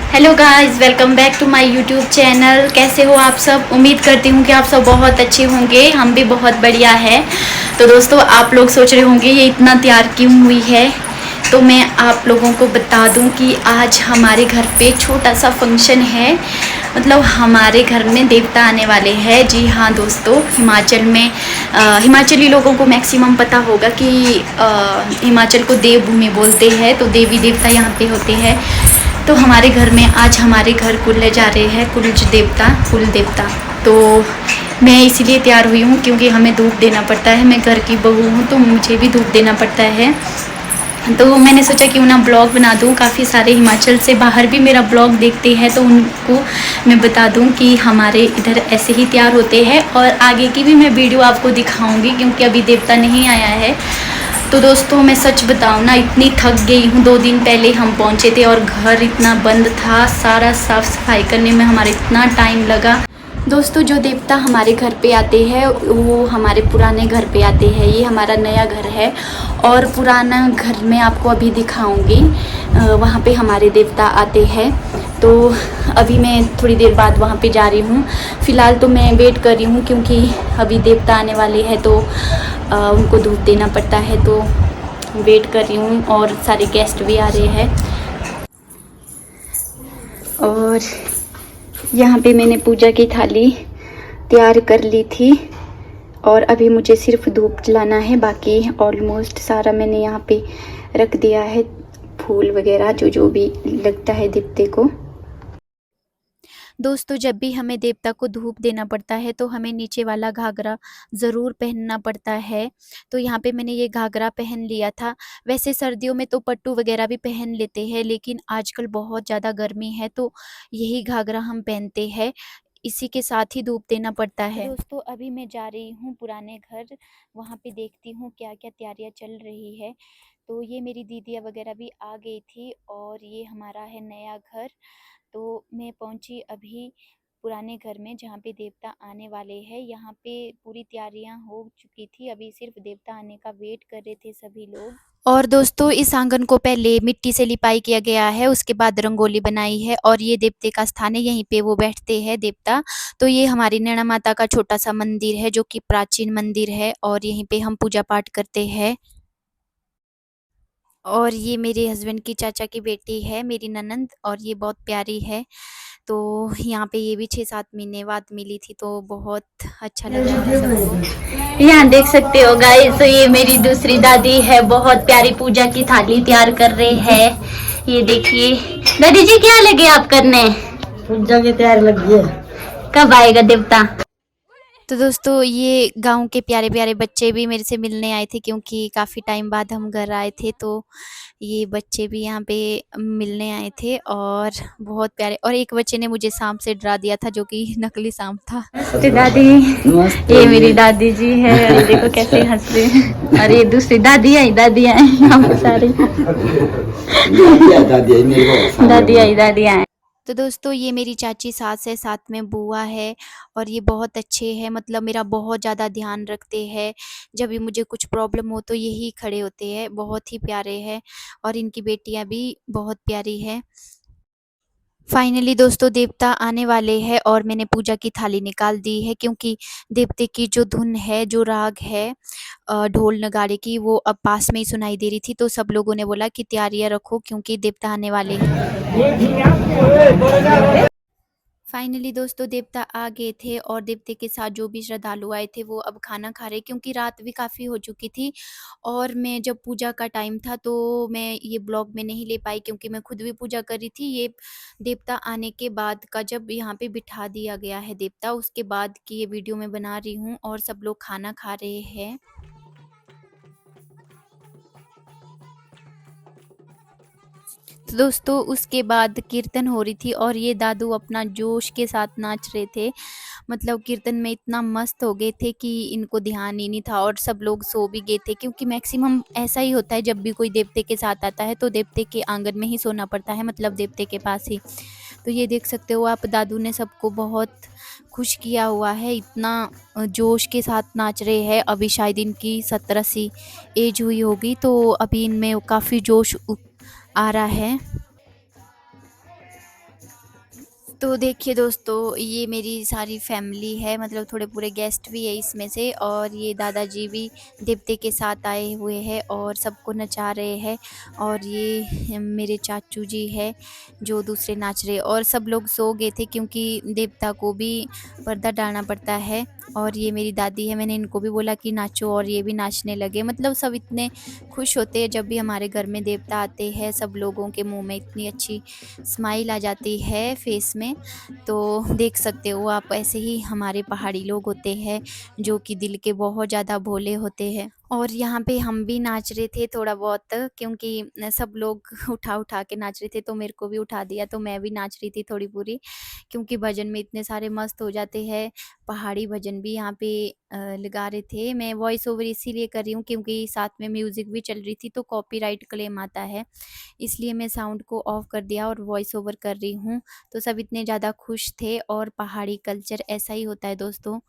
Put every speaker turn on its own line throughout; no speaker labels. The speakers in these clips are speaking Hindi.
Hello guys, welcome back to my YouTube channel. कैसे हो आप सब? उम्मीद करती हूँ कि आप सब बहुत अच्छे होंगे। हम भी बहुत बढ़िया है। तो दोस्तों, आप लोग सोच रहे होंगे ये इतना तैयार क्यों हुई है। तो मैं आप लोगों को बता दूं कि आज हमारे घर पे छोटा सा फंक्शन है। मतलब हमारे घर में देवता आने वाले हैं। जी हाँ दोस्तों, हिमाचल में हिमाचली लोगों को मैक्सिमम पता होगा कि हिमाचल को देवभूमि बोलते हैं। तो देवी देवता यहाँ पे होते हैं। तो हमारे घर में आज हमारे घर कुल जा रहे हैं कुल देवता। तो मैं इसीलिए तैयार हुई हूँ क्योंकि हमें धूप देना पड़ता है। मैं घर की बहू हूँ तो मुझे भी धूप देना पड़ता है। तो मैंने सोचा क्यों ना ब्लॉग बना दूँ। काफ़ी सारे हिमाचल से बाहर भी मेरा ब्लॉग देखते हैं तो उनको मैं बता दूँ कि हमारे इधर ऐसे ही तैयार होते हैं। और आगे की भी मैं वीडियो आपको दिखाऊंगी क्योंकि अभी देवता नहीं आया है। तो दोस्तों, मैं सच बताऊँ ना, इतनी थक गई हूँ। 2 दिन पहले हम पहुँचे थे और घर इतना बंद था। सारा साफ़ सफाई करने में हमारा इतना टाइम लगा। दोस्तों, जो देवता हमारे घर पे आते हैं वो हमारे पुराने घर पे आते हैं। ये हमारा नया घर है और पुराना घर में आपको अभी दिखाऊंगी। वहाँ पे हमारे देवता आते हैं। तो अभी मैं थोड़ी देर बाद वहाँ पे जा रही हूँ। फ़िलहाल तो मैं वेट कर रही हूँ क्योंकि अभी देवता आने वाले हैं तो उनको धूप देना पड़ता है। तो वेट कर रही हूँ और सारे गेस्ट भी आ रहे हैं। और यहाँ पे मैंने पूजा की थाली तैयार कर ली थी और अभी मुझे सिर्फ धूप जलाना है। बाकी ऑलमोस्ट सारा मैंने यहाँ पे रख दिया है, फूल वगैरह जो जो भी लगता है देवते को। दोस्तों, जब भी हमें देवता को धूप देना पड़ता है तो हमें नीचे वाला घाघरा ज़रूर पहनना पड़ता है। तो यहाँ पे मैंने ये घाघरा पहन लिया था। वैसे सर्दियों में तो पट्टू वगैरह भी पहन लेते हैं, लेकिन आजकल बहुत ज़्यादा गर्मी है तो यही घाघरा हम पहनते हैं। इसी के साथ ही धूप देना पड़ता है। दोस्तों, अभी मैं जा रही हूँ पुराने घर। वहाँ पे देखती हूँ क्या क्या तैयारियाँ चल रही है। तो ये मेरी दीदियाँ वगैरह भी आ गई थी और ये हमारा है नया घर। तो मैं पहुंची अभी पुराने घर में जहाँ पे देवता आने वाले हैं। यहाँ पे पूरी तैयारियां हो चुकी थी, अभी सिर्फ देवता आने का वेट कर रहे थे सभी लोग। और दोस्तों, इस आंगन को पहले मिट्टी से लिपाई किया गया है, उसके बाद रंगोली बनाई है और ये देवते का स्थान है, यहीं पे वो बैठते हैं देवता। तो ये हमारी नैना माता का छोटा सा मंदिर है जो कि प्राचीन मंदिर है और यहीं पे हम पूजा पाठ करते हैं। और ये मेरे हस्बैंड की चाचा की बेटी है, मेरी ननंद, और ये बहुत प्यारी है। तो यहाँ पे ये भी 6-7 महीने बाद मिली थी तो बहुत अच्छा लग रहा था सबको। यहाँ देख सकते हो गाइस, तो ये मेरी दूसरी दादी है, बहुत प्यारी पूजा की थाली तैयार कर रहे हैं। ये देखिए दादी जी, क्या लगे आप करने?
पूजा की तैयारी लगी है।
कब आएगा देवता? तो दोस्तों, ये गांव के प्यारे प्यारे बच्चे भी मेरे से मिलने आए थे क्योंकि काफ़ी टाइम बाद हम घर आए थे। तो ये बच्चे भी यहाँ पे मिलने आए थे और बहुत प्यारे। और एक बच्चे ने मुझे सांप से डरा दिया था जो कि नकली सांप था। नमस्ते दादी। ये मेरी दादी जी है और ये देखो कैसे हंस रहे हैं। और ये दूसरी दादी आई हम सारे दादी आई। तो दोस्तों, ये मेरी चाची सास है, साथ में बुआ है और ये बहुत अच्छे हैं। मतलब मेरा बहुत ज़्यादा ध्यान रखते हैं। जब भी मुझे कुछ प्रॉब्लम हो तो यही खड़े होते हैं, बहुत ही प्यारे हैं। और इनकी बेटियां भी बहुत प्यारी है। फाइनली दोस्तों, देवता आने वाले हैं और मैंने पूजा की थाली निकाल दी है क्योंकि देवते की जो धुन है, जो राग है ढोल नगाड़े की, वो अब पास में ही सुनाई दे रही थी। तो सब लोगों ने बोला कि तैयारियां रखो क्योंकि देवता आने वाले हैं। फाइनली दोस्तों, देवता आ गए थे और देवते के साथ जो भी श्रद्धालु आए थे वो अब खाना खा रहे क्योंकि रात भी काफ़ी हो चुकी थी। और मैं जब पूजा का टाइम था तो मैं ये ब्लॉग में नहीं ले पाई क्योंकि मैं खुद भी पूजा कर रही थी। ये देवता आने के बाद का, जब यहाँ पे बिठा दिया गया है देवता, उसके बाद की ये वीडियो मैं बना रही हूँ और सब लोग खाना खा रहे हैं। तो दोस्तों, उसके बाद कीर्तन हो रही थी और ये दादू अपना जोश के साथ नाच रहे थे। मतलब कीर्तन में इतना मस्त हो गए थे कि इनको ध्यान ही नहीं था और सब लोग सो भी गए थे क्योंकि मैक्सिमम ऐसा ही होता है जब भी कोई देवते के साथ आता है तो देवते के आंगन में ही सोना पड़ता है, मतलब देवते के पास ही। तो ये देख सकते हो आप, दादू ने सबको बहुत खुश किया हुआ है, इतना जोश के साथ नाच रहे हैं। अभी शायद इनकी 70-80 एज हुई होगी तो अभी इनमें काफ़ी जोश आ रहा है। तो देखिए दोस्तों, ये मेरी सारी फैमिली है, मतलब थोड़े पूरे गेस्ट भी है इसमें से, और ये दादाजी भी देवते के साथ आए हुए हैं और सबको नचा रहे हैं। और ये मेरे चाचू जी है जो दूसरे नाच रहे, और सब लोग सो गए थे क्योंकि देवता को भी पर्दा डालना पड़ता है। और ये मेरी दादी है, मैंने इनको भी बोला कि नाचो, और ये भी नाचने लगे। मतलब सब इतने खुश होते हैं जब भी हमारे घर में देवता आते हैं, सब लोगों के मुंह में इतनी अच्छी स्माइल आ जाती है फेस में। तो देख सकते हो आप, ऐसे ही हमारे पहाड़ी लोग होते हैं जो कि दिल के बहुत ज़्यादा भोले होते हैं। और यहाँ पे हम भी नाच रहे थे थोड़ा बहुत, क्योंकि सब लोग उठा उठा के नाच रहे थे, तो मेरे को भी उठा दिया, तो मैं भी नाच रही थी थोड़ी पूरी, क्योंकि भजन में इतने सारे मस्त हो जाते हैं। पहाड़ी भजन भी यहाँ पे लगा रहे थे। मैं वॉइस ओवर इसीलिए कर रही हूँ क्योंकि साथ में म्यूज़िक भी चल रही थी, तो कॉपीराइट क्लेम आता है, इसलिए मैं साउंड को ऑफ कर दिया और वॉइस ओवर कर रही हूँ। तो सब इतने ज़्यादा खुश थे, और पहाड़ी कल्चर ऐसा ही होता है दोस्तों,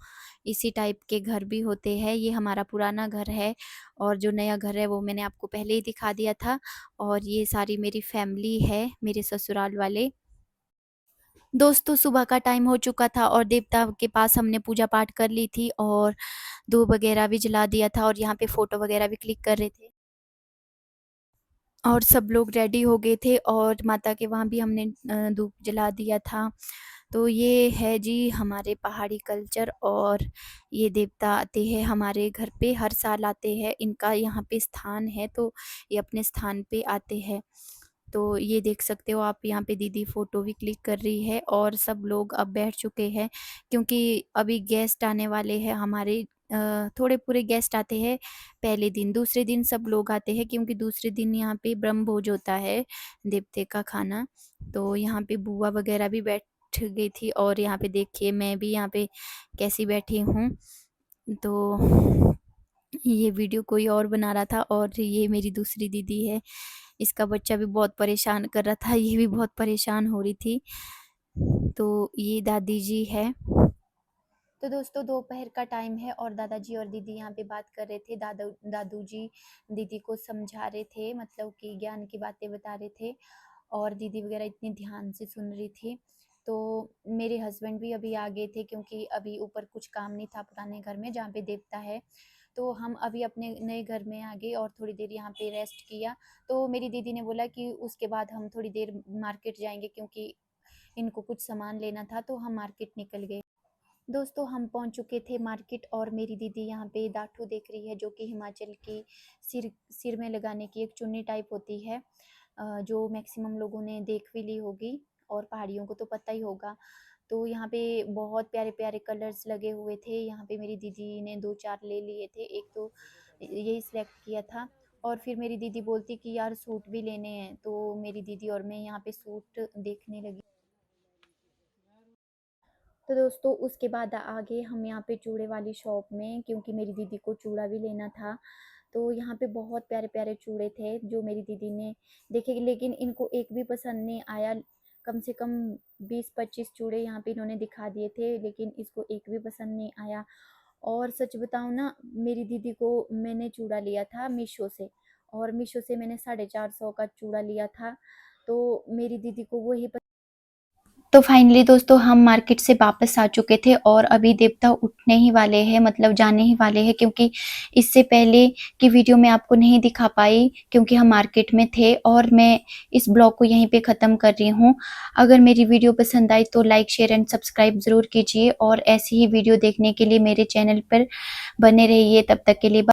इसी टाइप के घर भी होते हैं। ये हमारा पुराना घर है, और जो नया घर है वो मैंने आपको पहले ही दिखा दिया था। और ये सारी मेरी फैमिली है, मेरे ससुराल वाले दोस्तों। सुबह का टाइम हो चुका था और देवता के पास हमने पूजा पाठ कर ली थी, और धूप वगैरह भी जला दिया था, और यहाँ पे फ़ोटो वगैरह भी क्लिक कर रहे थे, और सब लोग रेडी हो गए थे, और माता के वहाँ भी हमने धूप जला दिया था। तो ये है जी हमारे पहाड़ी कल्चर, और ये देवता आते हैं हमारे घर पे, हर साल आते हैं, इनका यहाँ पे स्थान है, तो ये अपने स्थान पे आते हैं। तो ये देख सकते हो आप, यहाँ पे दीदी फ़ोटो भी क्लिक कर रही है, और सब लोग अब बैठ चुके हैं क्योंकि अभी गेस्ट आने वाले हैं हमारे। थोड़े पूरे गेस्ट आते हैं पहले दिन, दूसरे दिन सब लोग आते हैं क्योंकि दूसरे दिन यहाँ पे ब्रह्म भोज होता है, देवते का खाना। तो यहाँ पे बुआ वगैरह भी बैठ गई थी, और यहाँ पे देखिए मैं भी यहाँ पे कैसी बैठी हूँ। तो ये वीडियो कोई और बना रहा था, और ये मेरी दूसरी दीदी है, इसका बच्चा भी बहुत परेशान कर रहा था, ये भी बहुत परेशान हो रही थी। तो ये दादी जी है। तो दोस्तों दोपहर का टाइम है, और दादाजी और दीदी यहाँ पे बात कर रहे थे। दादू जी दीदी को समझा रहे थे, मतलब कि ज्ञान की बातें बता रहे थे, और दीदी वगैरह इतनी ध्यान से सुन रही थी। तो मेरे हस्बैंड भी अभी आ गए थे क्योंकि अभी ऊपर कुछ काम नहीं था पुराने घर में जहाँ पे देवता है। तो हम अभी अपने नए घर में आ गए और थोड़ी देर यहाँ पे रेस्ट किया। तो मेरी दीदी ने बोला कि उसके बाद हम थोड़ी देर मार्केट जाएंगे क्योंकि इनको कुछ सामान लेना था, तो हम मार्केट निकल गए। दोस्तों हम पहुंच चुके थे मार्केट, और मेरी दीदी यहाँ पे डाठू देख रही है, जो कि हिमाचल की सिर सिर में लगाने की एक चुन्नी टाइप होती है, जो मैक्सिमम लोगों ने देख भी ली होगी, और पहाड़ियों को तो पता ही होगा। तो यहाँ पे बहुत प्यारे प्यारे कलर्स लगे हुए थे, यहाँ पे मेरी दीदी ने 2-4 ले लिए थे, एक तो यही सिलेक्ट किया था। और फिर मेरी दीदी बोलती कि यार सूट भी लेने हैं, तो मेरी दीदी और मैं यहाँ पे सूट देखने लगी। तो दोस्तों उसके बाद आ गए हम यहाँ पे चूड़े वाली शॉप में, क्योंकि मेरी दीदी को चूड़ा भी लेना था। तो यहाँ पे बहुत प्यारे प्यारे चूड़े थे जो मेरी दीदी ने देखे, लेकिन इनको एक भी पसंद नहीं आया। कम से कम 20-25 चूड़े यहाँ पे इन्होंने दिखा दिए थे, लेकिन इसको एक भी पसंद नहीं आया। और सच बताऊँ ना, मेरी दीदी को मैंने चूड़ा लिया था मीशो से, और मीशो से मैंने 450 का चूड़ा लिया था, तो मेरी दीदी को वही। तो फाइनली दोस्तों हम मार्केट से वापस आ चुके थे, और अभी देवता उठने ही वाले हैं, मतलब जाने ही वाले हैं, क्योंकि इससे पहले की वीडियो में आपको नहीं दिखा पाई क्योंकि हम मार्केट में थे। और मैं इस ब्लॉग को यहीं पे ख़त्म कर रही हूँ। अगर मेरी वीडियो पसंद आई तो लाइक शेयर एंड सब्सक्राइब ज़रूर कीजिए, और ऐसी ही वीडियो देखने के लिए मेरे चैनल पर बने रहिए। तब तक के लिए